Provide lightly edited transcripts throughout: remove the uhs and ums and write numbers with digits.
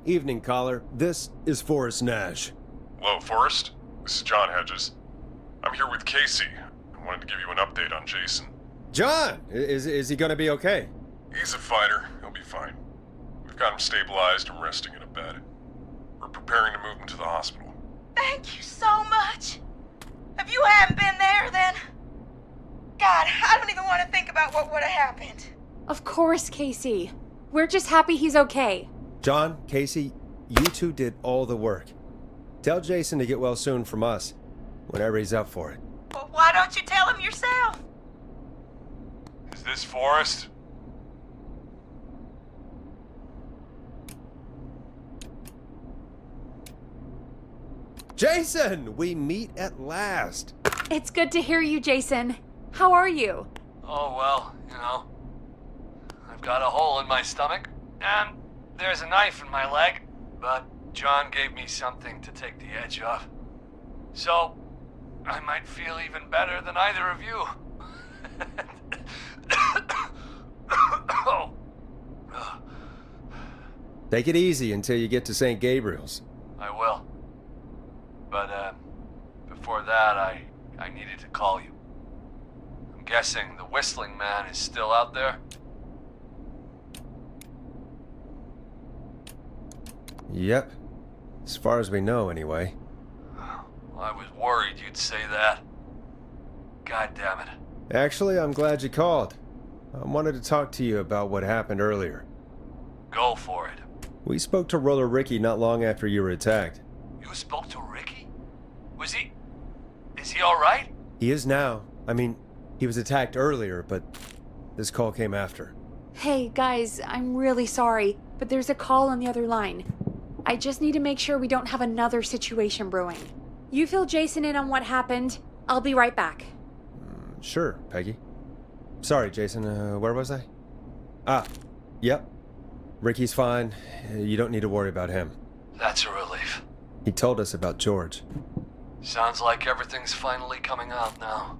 Evening, caller. This is Forrest Nash. Hello, Forrest. This is John Hedges. I'm here with Casey. I wanted to give you an update on Jason. John! Is he gonna be okay? He's a fighter. He'll be fine. We've got him stabilized and resting in a bed. We're preparing to move him to the hospital. Thank you so much. If you hadn't been there, then... God, I don't even want to think about what would have happened. Of course, Casey. We're just happy he's okay. John, Casey, you two did all the work. Tell Jason to get well soon from us, whenever he's up for it. Well, why don't you tell him yourself? Is this Forrest? Jason! We meet at last. It's good to hear you, Jason. How are you? Oh, well, I've got a hole in my stomach, and there's a knife in my leg, but John gave me something to take the edge off. So, I might feel even better than either of you. Oh. Take it easy until you get to St. Gabriel's. I will. But, before that, I needed to call you. I'm guessing the Whistling Man is still out there? Yep. As far as we know, anyway. I was worried you'd say that. God damn it. Actually, I'm glad you called. I wanted to talk to you about what happened earlier. Go for it. We spoke to Roller Ricky not long after you were attacked. You spoke to Ricky? Is he alright? He is now. I mean, he was attacked earlier, but this call came after. Hey, guys, I'm really sorry, but there's a call on the other line. I just need to make sure we don't have another situation brewing. You fill Jason in on what happened. I'll be right back. Sure, Peggy. Sorry, Jason, where was I? Yep. Ricky's fine. You don't need to worry about him. That's a relief. He told us about George. Sounds like everything's finally coming out now.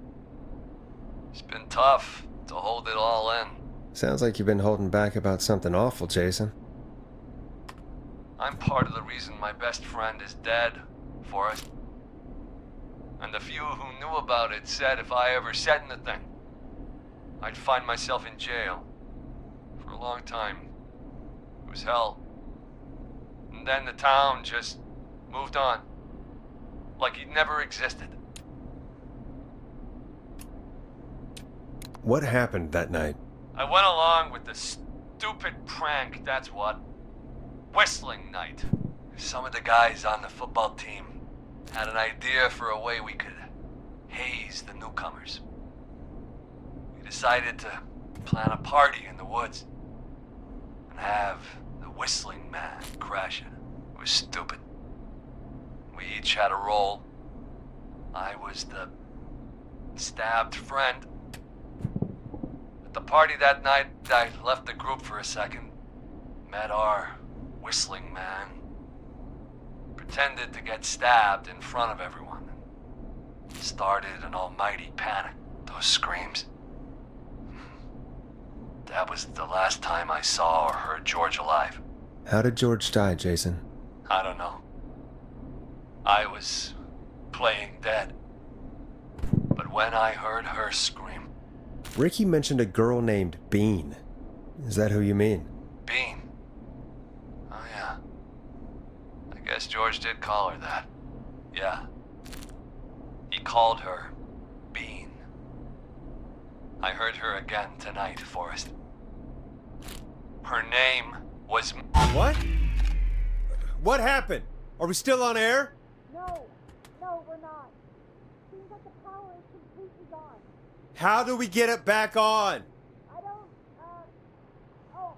It's been tough to hold it all in. Sounds like you've been holding back about something awful, Jason. I'm part of the reason my best friend is dead, Forrest. And the few who knew about it said if I ever said anything, I'd find myself in jail. For a long time. It was hell. And then the town just moved on. Like he'd never existed. What happened that night? I went along with the stupid prank, that's what. Whistling night. Some of the guys on the football team had an idea for a way we could haze the newcomers. We decided to plan a party in the woods and have the Whistling Man crash it. It was stupid. We each had a role. I was the stabbed friend. At the party that night, I left the group for a second, met our Whistling Man, pretended to get stabbed in front of everyone, and started an almighty panic. Those screams. That was the last time I saw or heard George alive. How did George die, Jason? I don't know. I was playing dead. But when I heard her scream... Ricky mentioned a girl named Bean. Is that who you mean? Bean? Oh yeah. I guess George did call her that. Yeah. He called her Bean. I heard her again tonight, Forrest. Her name was... What? What happened? Are we still on air? No, we're not. Seems like the power is completely gone. How do we get it back on? I don't,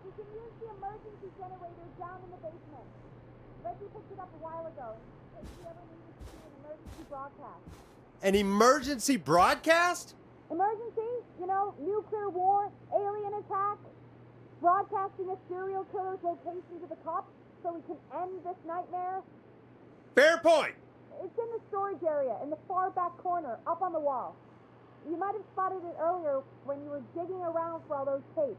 we can use the emergency generator down in the basement. Reggie picked it up a while ago. If you ever needed to do an emergency broadcast. An emergency broadcast? Emergency? Nuclear war, alien attack, broadcasting a serial killer's location to the cops so we can end this nightmare. Fair point. It's in the storage area, in the far back corner, up on the wall. You might have spotted it earlier when you were digging around for all those tapes.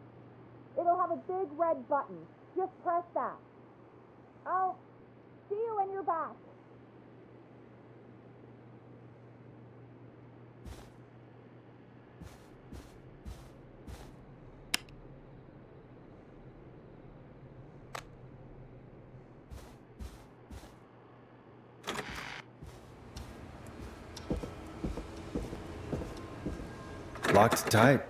It'll have a big red button. Just press that. I'll see you when you're back. Locked tight.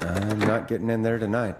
I'm not getting in there tonight.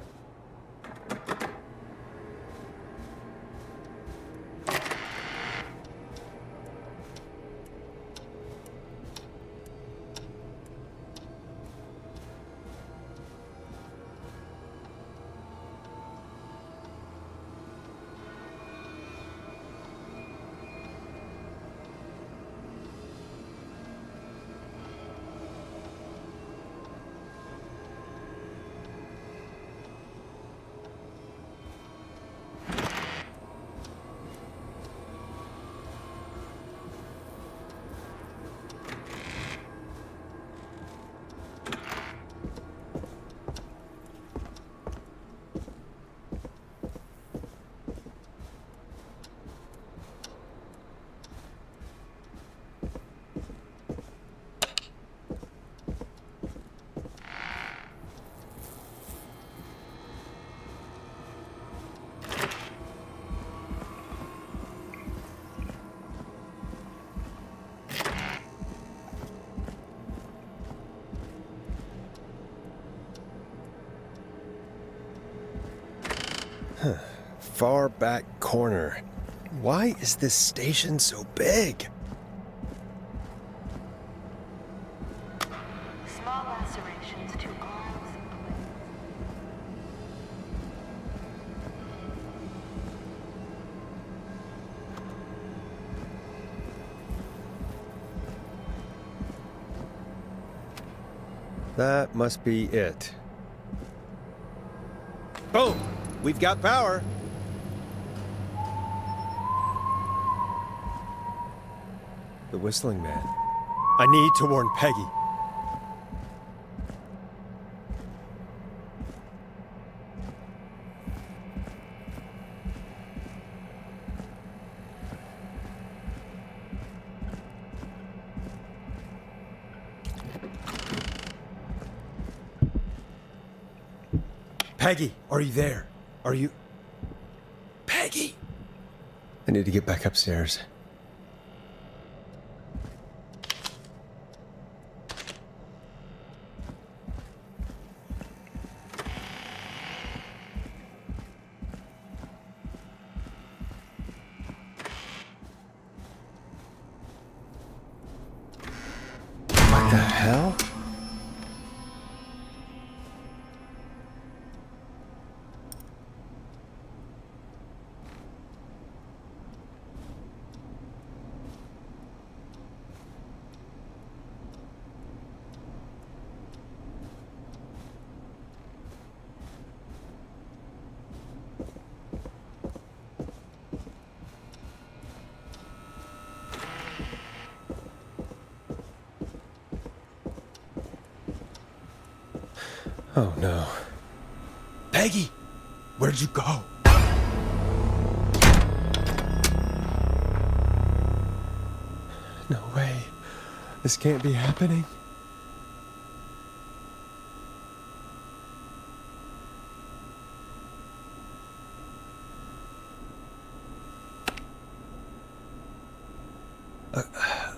Far back corner. Why is this station so big? Small lacerations to arms and legs. That must be it. Boom! We've got power. The whistling man. I need to warn Peggy. Peggy, are you there? Are you... Peggy? I need to get back upstairs. What the hell? Oh no. Peggy! Where'd you go? No way. This can't be happening.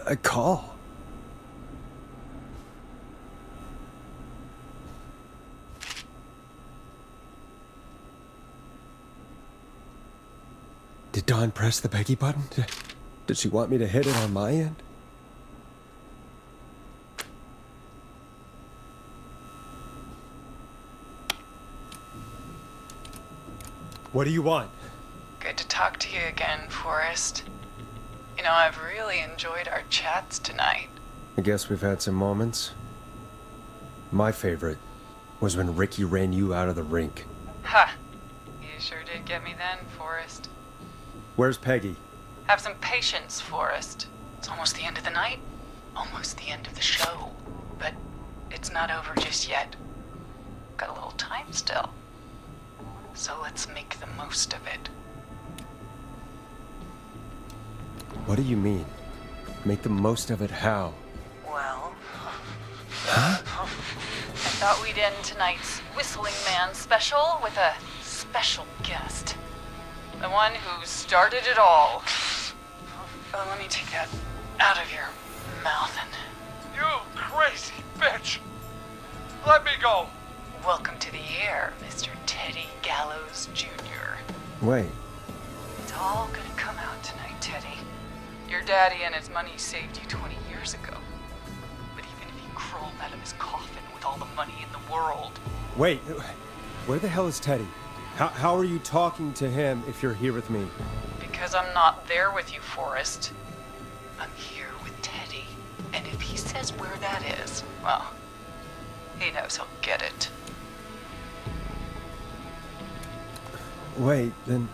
A call. Did Dawn press the Peggy button? Did she want me to hit it on my end? What do you want? Good to talk to you again, Forrest. You know, I've really enjoyed our chats tonight. I guess we've had some moments. My favorite was when Ricky ran you out of the rink. Ha! You sure did get me then, Forrest. Where's Peggy? Have some patience, Forrest. It's almost the end of the night. Almost the end of the show. But it's not over just yet. Got a little time still. So let's make the most of it. What do you mean? Make the most of it how? Well, Huh? I thought we'd end tonight's Whistling Man special with a special guest. The one who started it all. Oh, let me take that out of your mouth and... You crazy bitch! Let me go! Welcome to the air, Mr. Teddy Gallows Jr. Wait, It's all gonna come out tonight, Teddy. Your daddy and his money saved you 20 years ago. But even if he crawled out of his coffin with all the money in the world... wait. Where the hell is Teddy? How are you talking to him if you're here with me? Because I'm not there with you, Forrest. I'm here with Teddy. And if he says where that is, well, he knows he'll get it. Wait, then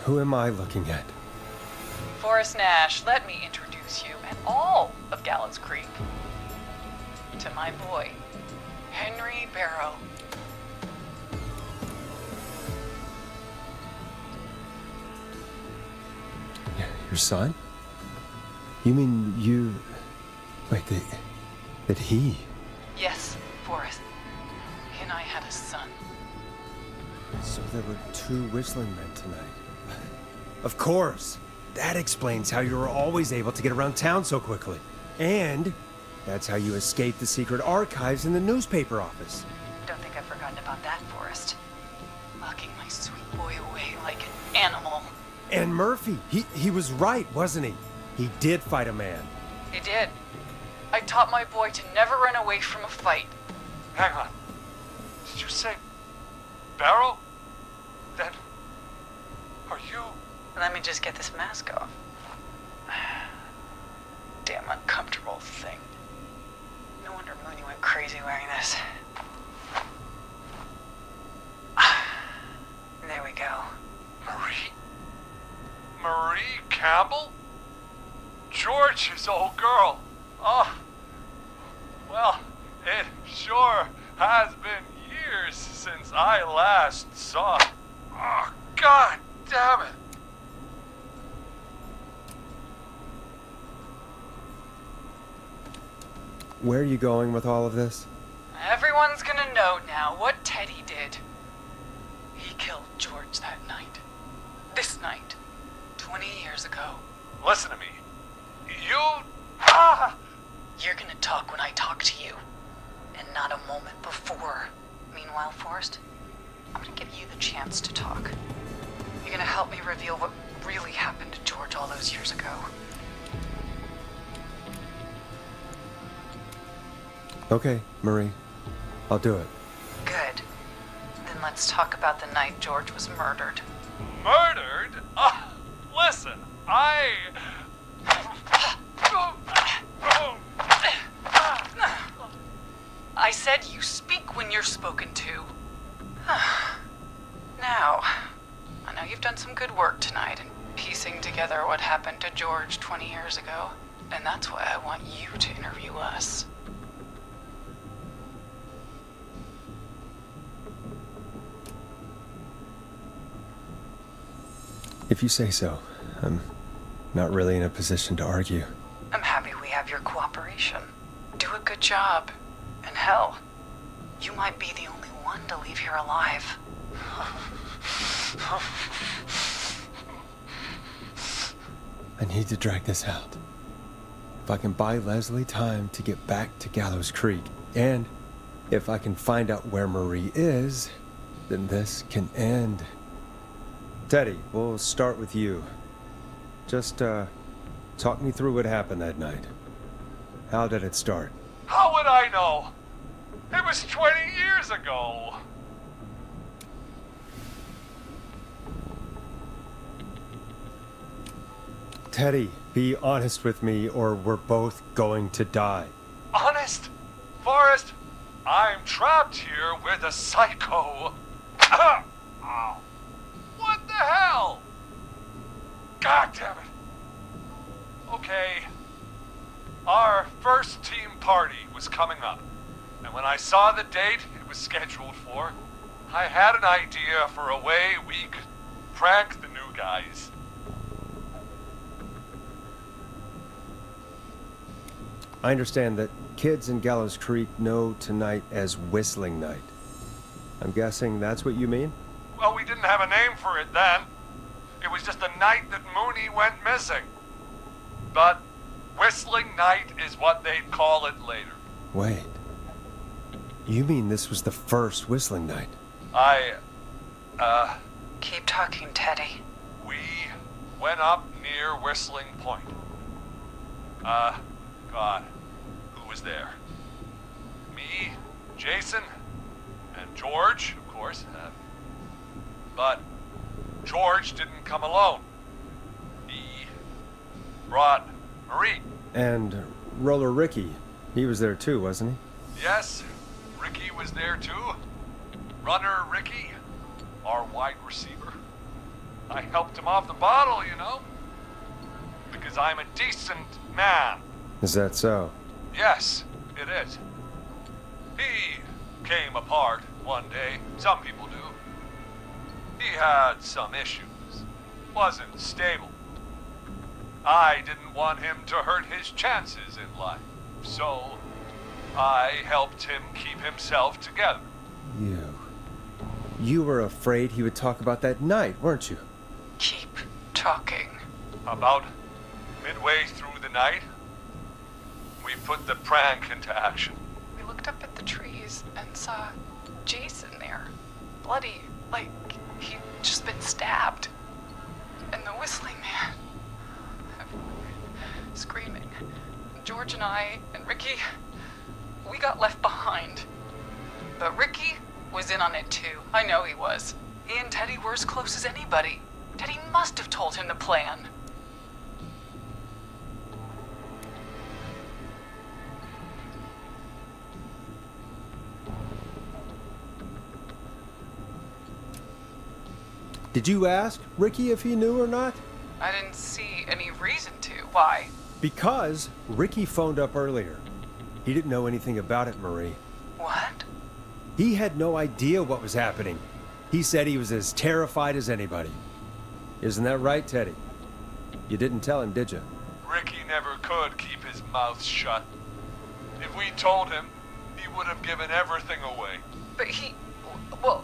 who am I looking at? Forrest Nash, let me introduce you and all of Gallows Creek to my boy, Henry Barrow. Your son? You mean you... Wait, that he... Yes, Forrest. He and I had a son. So there were two whistling men tonight. Of course! That explains how you were always able to get around town so quickly. And that's how you escaped the secret archives in the newspaper office. Don't think I've forgotten about that, Forrest. Locking my sweet boy away like an animal. And Murphy, he was right, wasn't he? He did fight a man. He did. I taught my boy to never run away from a fight. Hang on. Did you say Barrow? Then are you? Let me just get this mask off. Damn uncomfortable thing. No wonder Mooney went crazy wearing this. There we go. Marie Campbell? George's old girl. Oh, well, it sure has been years since I last saw. Oh, God damn it. Where are you going with all of this? Everyone's gonna know now what Teddy did. He killed George that night. This night. 20 years ago. Listen to me. You... You're gonna talk when I talk to you. And not a moment before. Meanwhile, Forrest, I'm gonna give you the chance to talk. You're gonna help me reveal what really happened to George all those years ago. Okay, Marie. I'll do it. Good. Then let's talk about the night George was murdered. Murdered? Listen, I said you speak when you're spoken to. Now, I know you've done some good work tonight in piecing together what happened to George 20 years ago, and that's why I want you to interview us. If you say so. I'm not really in a position to argue. I'm happy we have your cooperation. Do a good job. And hell, you might be the only one to leave here alive. I need to drag this out. If I can buy Leslie time to get back to Gallows Creek, and if I can find out where Marie is, then this can end. Teddy, we'll start with you. Just, talk me through what happened that night. How did it start? How would I know? It was 20 years ago. Teddy, be honest with me or we're both going to die. Honest? Forrest, I'm trapped here with a psycho. Ow. What the hell? God damn it. Okay. Our first team party was coming up. And when I saw the date it was scheduled for, I had an idea for a way we could prank the new guys. I understand that kids in Gallows Creek know tonight as Whistling Night. I'm guessing that's what you mean? Well, we didn't have a name for it then. It was just the night that Mooney went missing. But Whistling Night is what they'd call it later. Wait. You mean this was the first Whistling Night? Keep talking, Teddy. We went up near Whistling Point. God, who was there? Me, Jason, and George, of course. But George didn't come alone. He brought Marie. And Roller Ricky, he was there too, wasn't he? Yes, Ricky was there too. Runner Ricky, our wide receiver. I helped him off the bottle, you know. Because I'm a decent man. Is that so? Yes, it is. He came apart one day. Some people do. He had some issues. Wasn't stable. I didn't want him to hurt his chances in life. So, I helped him keep himself together. You were afraid he would talk about that night, weren't you? Keep talking. About midway through the night, we put the prank into action. We looked up at the trees and saw Jason there. Bloody, like he'd just been stabbed. And the Whistling Man. Screaming. George and I and Ricky, we got left behind. But Ricky was in on it too. I know he was. He and Teddy were as close as anybody. Teddy must have told him the plan. Did you ask Ricky if he knew or not? I didn't see any reason to. Why? Because Ricky phoned up earlier. He didn't know anything about it, Marie. What? He had no idea what was happening. He said he was as terrified as anybody. Isn't that right, Teddy? You didn't tell him, did you? Ricky never could keep his mouth shut. If we told him, he would have given everything away. But well,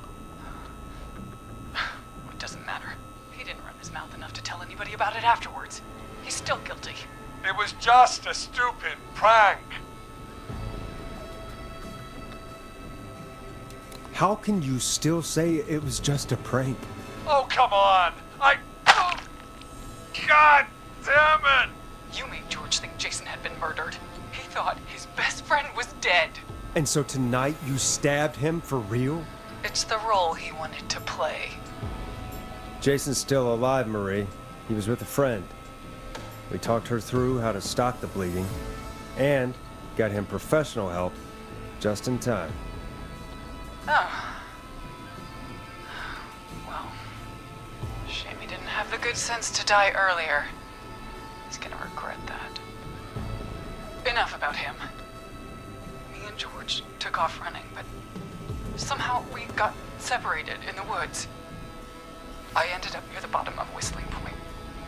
it doesn't matter. He didn't run his mouth enough to tell anybody about it afterwards. He's still guilty. It was just a stupid prank. How can you still say it was just a prank? Oh, come on. God damn it! You made George think Jason had been murdered. He thought his best friend was dead. And so tonight you stabbed him for real? It's the role he wanted to play. Jason's still alive, Marie. He was with a friend. We talked her through how to stop the bleeding and got him professional help just in time. Oh. Well, shame he didn't have the good sense to die earlier. He's gonna regret that. Enough about him. Me and George took off running, but somehow we got separated in the woods. I ended up near the bottom of Whistling Point,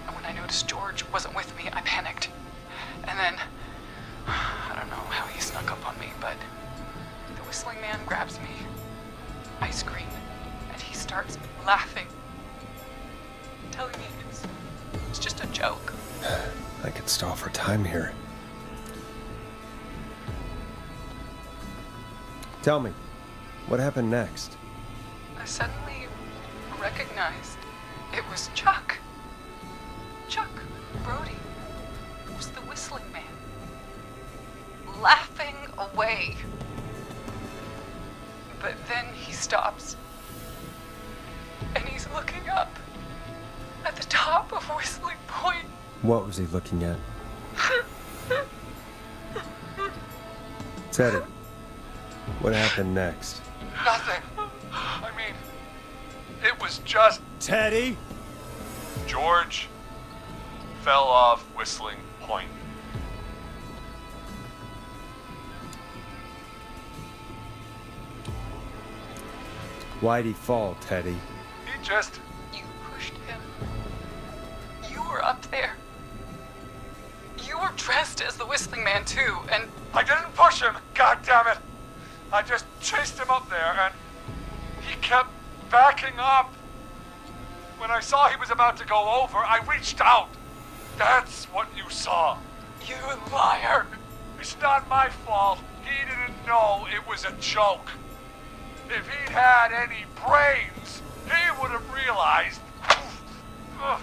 and when I noticed George wasn't with me, I panicked. And then, I don't know how he snuck up on me, but the Whistling Man grabs me. I scream, and he starts laughing, telling me it's just a joke. I could stall for time here. Tell me, what happened next? I suddenly recognized it was Chuck. Chuck Brody was the Whistling Man, laughing away. But then he stops, and he's looking up at the top of Whistling Point, What was he looking at? Teddy, what happened next? Nothing. I mean, it was just Teddy? George fell off Whistling Point. Why'd he fall, Teddy? He just... You pushed him. You were up there. You were dressed as the Whistling Man, too, and I didn't push him, God damn it! I just chased him up there, and he kept backing up. When I saw he was about to go over, I reached out. That's what you saw. you liar. It's not my fault. He didn't know it was a joke. If he'd had any brains, he would have realized. Ugh.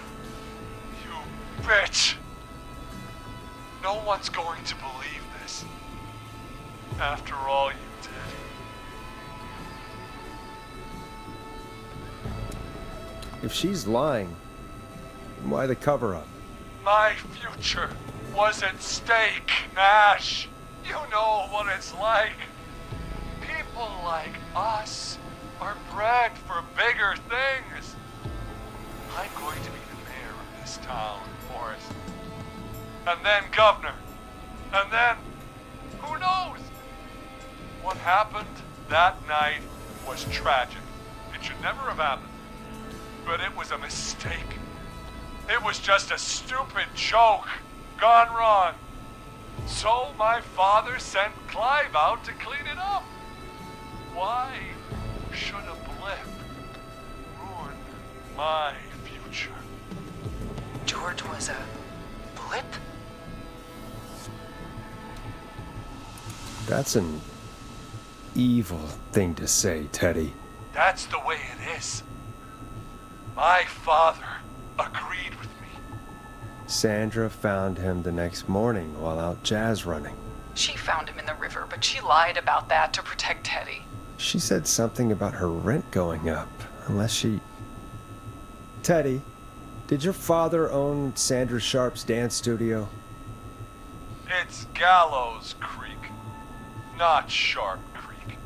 You bitch. No one's going to believe this. After all you did. If she's lying, why the cover-up? My future was at stake, Nash. You know what it's like. People like us are bred for bigger things. I'm going to be the mayor of this town, Forrest. And then governor. And then, who knows? What happened that night was tragic. It should never have happened. But it was a mistake. It was just a stupid joke gone wrong. So my father sent Clive out to clean it up. Why should a blip ruin my future? George was a blip? That's an evil thing to say, Teddy. That's the way it is. My father agreed with me. Sandra found him the next morning while out jazz running. She found him in the river, but she lied about that to protect Teddy. She said something about her rent going up, unless she... Teddy, did your father own Sandra Sharp's dance studio? It's Gallows Creek, not Sharp Creek.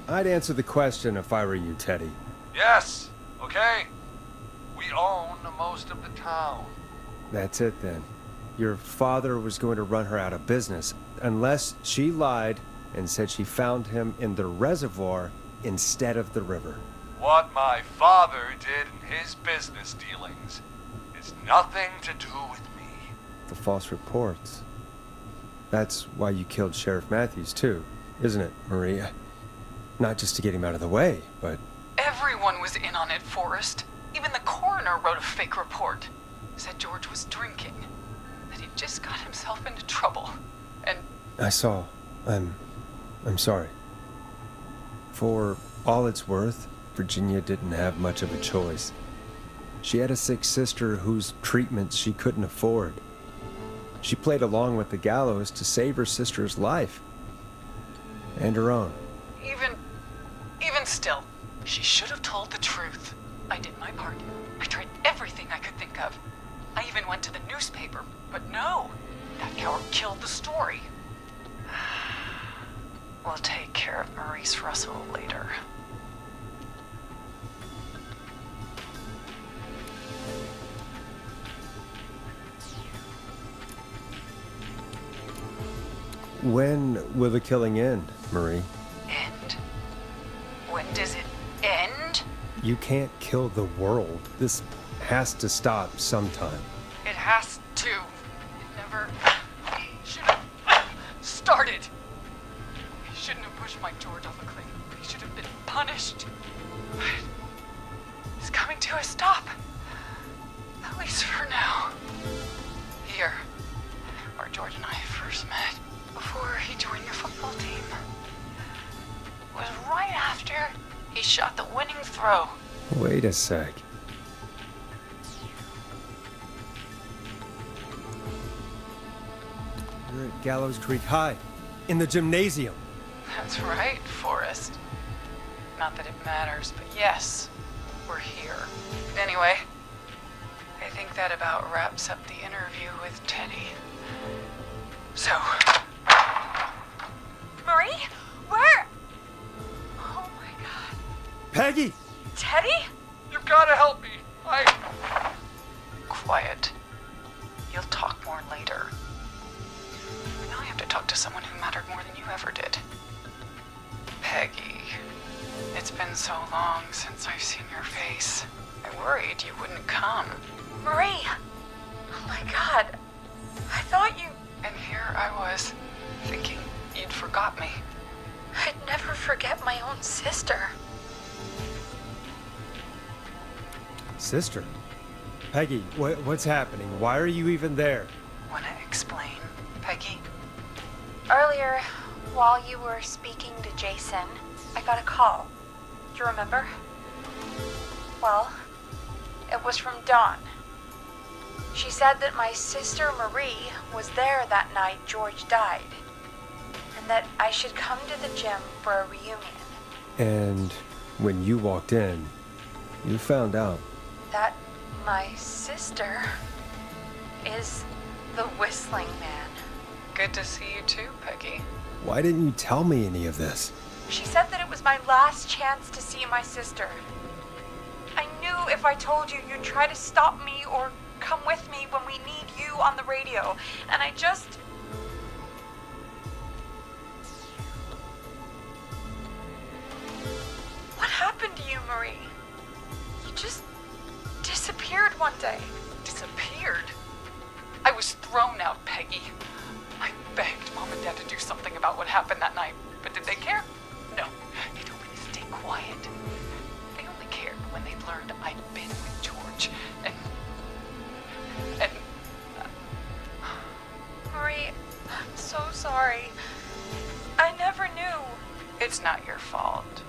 I'd answer the question if I were you, Teddy. Yes, okay. We own most of the town. That's it then. Your father was going to run her out of business, unless she lied and said she found him in the reservoir instead of the river. What my father did in his business dealings is nothing to do with me. The false reports. That's why you killed Sheriff Matthews too, isn't it, Maria? Not just to get him out of the way, but... Everyone was in on it, Forrest. Even the coroner wrote a fake report. Said George was drinking. That he'd just got himself into trouble. And I saw. I'm sorry. For all it's worth, Virginia didn't have much of a choice. She had a sick sister whose treatments she couldn't afford. She played along with the gallows to save her sister's life. And her own. even still, she should have told the truth. I did my part. I tried everything I could think of. I even went to the newspaper, but no. That coward killed the story. We'll take care of Maurice Russell later. When will the killing end, Marie? End? When does it end? You can't kill the world. This has to stop sometime. It has to. It never should have started. He shouldn't have pushed my George off a cliff. He should have been punished. But it's coming to a stop. At least for now. Here, where George and I first met, before he joined the football team, was right after he shot the winning throw. Wait a sec. You're at Gallows Creek High, in the gymnasium. That's right, Forrest. Not that it matters, but yes, we're here. Anyway, I think that about wraps up the interview with Teddy. So... Marie? Where? Oh my god. Peggy! Teddy? You've gotta help me. Quiet. You'll talk more later. Now I have to talk to someone who mattered more than you ever did. Peggy. It's been so long since I've seen your face. I worried you wouldn't come. Marie! Oh my god. I thought you... And here I was, thinking you'd forgot me. I'd never forget my own sister. Sister? Peggy, what's happening? Why are you even there? Wanna explain, Peggy? Earlier, while you were speaking to Jason, I got a call. Do you remember? Well, it was from Dawn. She said that my sister Marie was there that night George died, and that I should come to the gym for a reunion. And when you walked in, you found out. That my sister is the Whistling Man. Good to see you too, Peggy. Why didn't you tell me any of this? She said that it was my last chance to see my sister. I knew if I told you, you'd try to stop me or come with me when we need you on the radio. And I just... What happened to you, Marie? You just disappeared one day. Disappeared? I was thrown out, Peggy. I begged Mom and Dad to do something about what happened that night, but did they care? No. They told me to stay quiet. They only cared when they learned I'd been with George, and... Marie, I'm so sorry. I never knew. It's not your fault.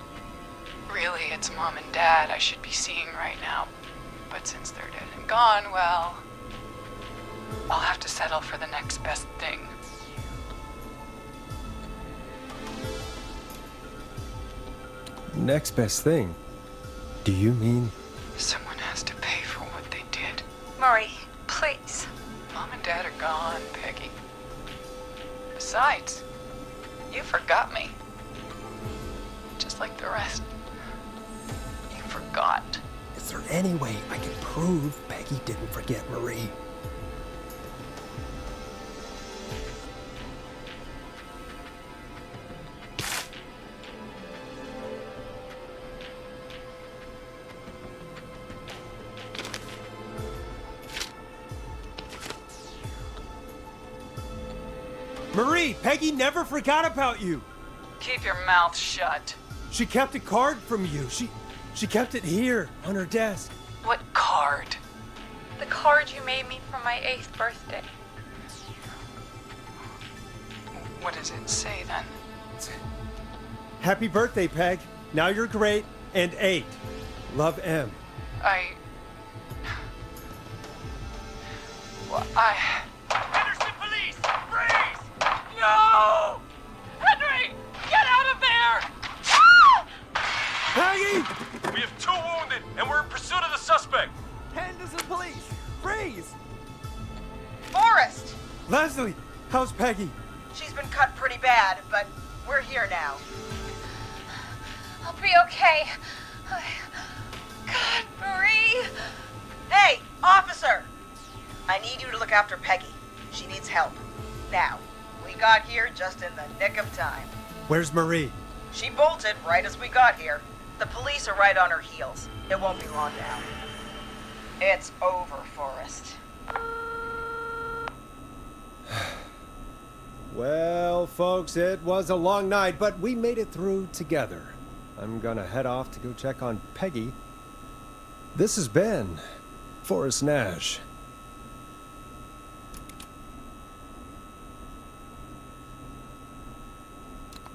Really, it's Mom and Dad I should be seeing right now. But since they're dead and gone, well... I'll have to settle for the next best thing. Next best thing? Do you mean? Someone has to pay for what they did. Marie, please. Mom and Dad are gone, Peggy. Besides, you forgot me. Just like the rest. You forgot. Is there any way I can prove Peggy didn't forget Marie? Marie, Peggy never forgot about you. Keep your mouth shut. She kept a card from you. She kept it here on her desk. What card? The card you made me for my 8th birthday. What does it say then? Happy birthday, Peg. Now you're great and 8. Love, M. Henderson police! Freeze! No! Henry! Get out of there! Peggy! We have 2 wounded, and we're in pursuit of the suspect. Henderson police! Freeze! Forrest! Leslie, how's Peggy? She's been cut pretty bad, but we're here now. I'll be okay. God, Marie! Hey, officer! I need you to look after Peggy. She needs help. Now, we got here just in the nick of time. Where's Marie? She bolted right as we got here. The police are right on her heels. It won't be long now. It's over, Forrest. Well, folks, it was a long night, but we made it through together. I'm gonna head off to go check on Peggy. This has been Forrest Nash.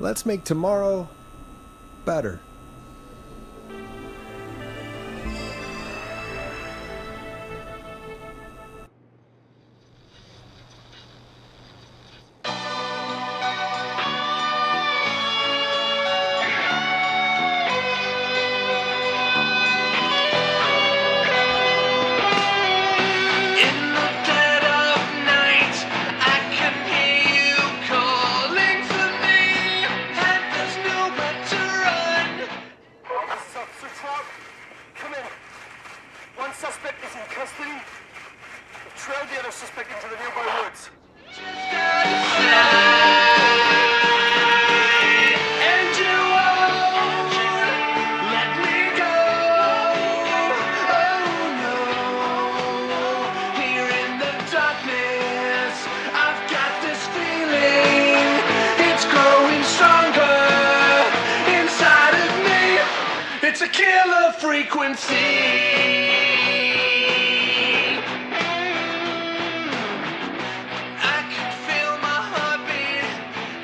Let's make tomorrow better. a killer frequency. I can feel my heartbeat,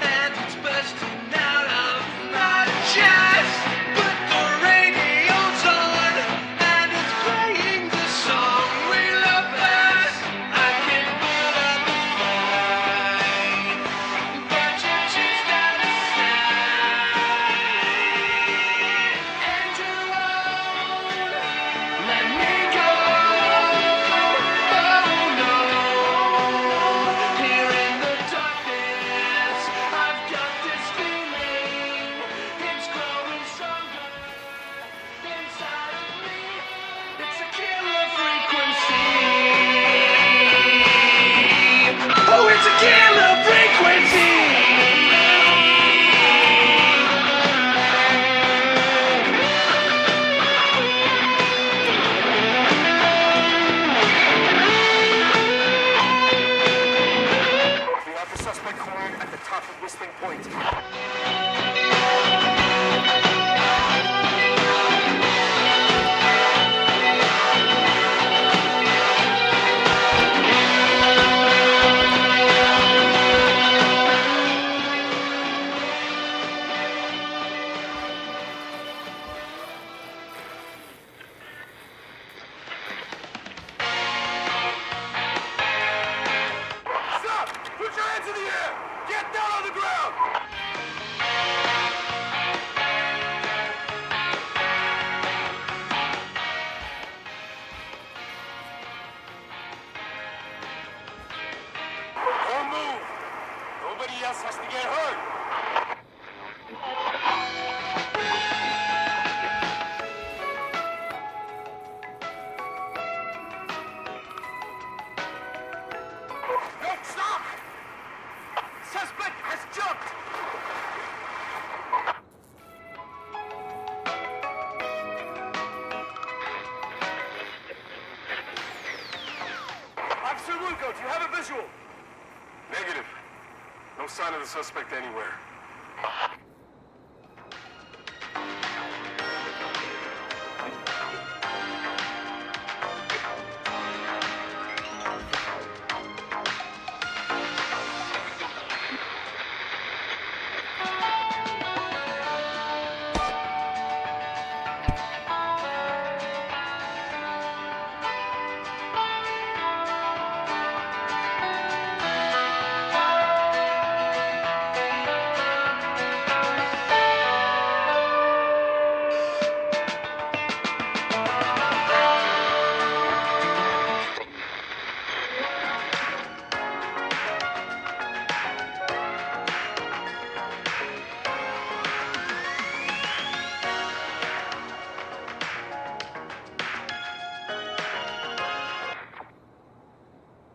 and it's bursting out of my chest. But the radio's on, and it's playing the song we love best. I can put up a fight, but you choose out of sight. And you won't let me go. Oh no. Here in the darkness, I've got this feeling. It's growing stronger inside of me. It's a killer frequency. Oh, it's a killer frequency. We have the suspect cornered at the top of Whistling Point. Stop! Put your hands in the air! Get down on the ground! Don't move! Nobody else has to get hurt! No, stop! Suspect has jumped! Officer Lugo, do you have a visual? Negative. No sign of the suspect anywhere.